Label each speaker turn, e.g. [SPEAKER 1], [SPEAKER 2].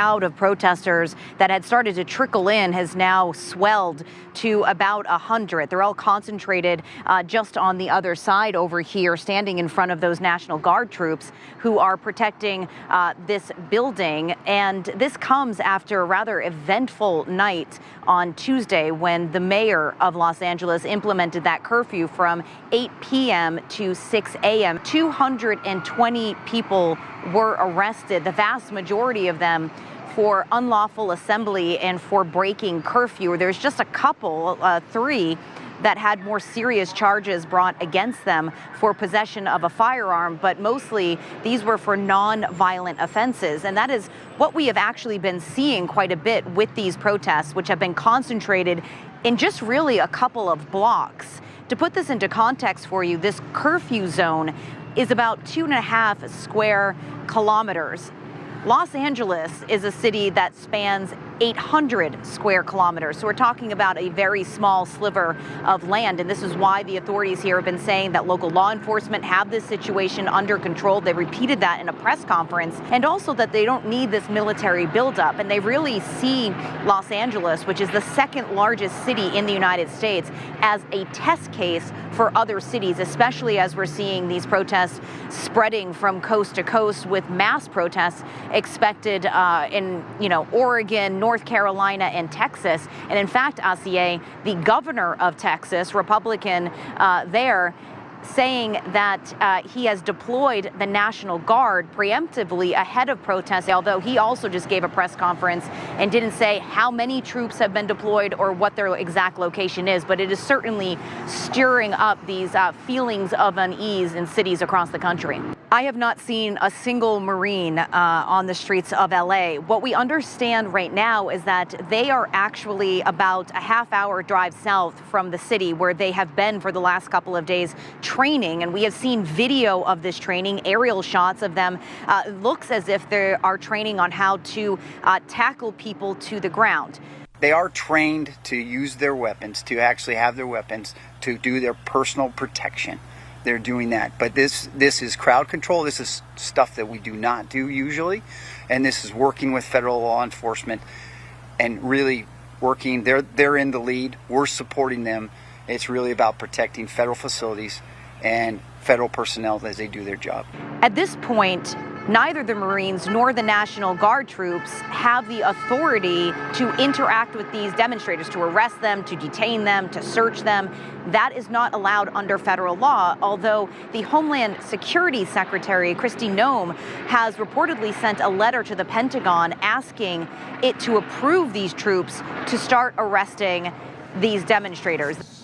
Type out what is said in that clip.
[SPEAKER 1] crowd of protesters that had started to trickle in has now swelled to about 100. They're all concentrated just on the other side over here, standing in front of those National Guard troops who are protecting this building. And this comes after a rather eventful night on Tuesday when the mayor of Los Angeles implemented that curfew from 8 p.m. to 6 a.m. 220 people were arrested, the vast majority of them for unlawful assembly and for breaking curfew. There's just a couple, three, that had more serious charges brought against them for possession of a firearm, but mostly these were for non-violent offenses. And that is what we have actually been seeing quite a bit with these protests, which have been concentrated in just really a couple of blocks. To put this into context for you, this curfew zone is about 2.5 square kilometers. Los Angeles is a city that spans 800 square kilometers. So we're talking about a very small sliver of land. And this is why the authorities here have been saying that local law enforcement have this situation under control. They repeated that in a press conference, and also that they don't need this military buildup. And they really see Los Angeles, which is the second largest city in the United States, as a test case for other cities, especially as we're seeing these protests spreading from coast to coast, with mass protests expected in, Oregon, North Carolina, and Texas. And in fact, Asier, the governor of Texas, Republican there, saying that he has deployed the National Guard preemptively ahead of protests, although he also just gave a press conference and didn't say how many troops have been deployed or what their exact location is. But it is certainly stirring up these feelings of unease in cities across the country. I have not seen a single Marine on the streets of LA. What we understand right now is that they are actually about a half-hour drive south from the city, where they have been for the last couple of days training. And we have seen video of this training, aerial shots of them. It looks as if they are training on how to tackle people to the ground.
[SPEAKER 2] They are trained to use their weapons, to actually have their weapons, to do their personal protection. They're doing that. But this is crowd control. This is stuff that we do not do usually. And this is working with federal law enforcement and really working. They're in the lead. We're supporting them. It's really about protecting federal facilities and federal personnel as they do their job.
[SPEAKER 1] At this point, neither the Marines nor the National Guard troops have the authority to interact with these demonstrators, to arrest them, to detain them, to search them. That is not allowed under federal law, although the Homeland Security Secretary, Kristi Noem, has reportedly sent a letter to the Pentagon asking it to approve these troops to start arresting these demonstrators.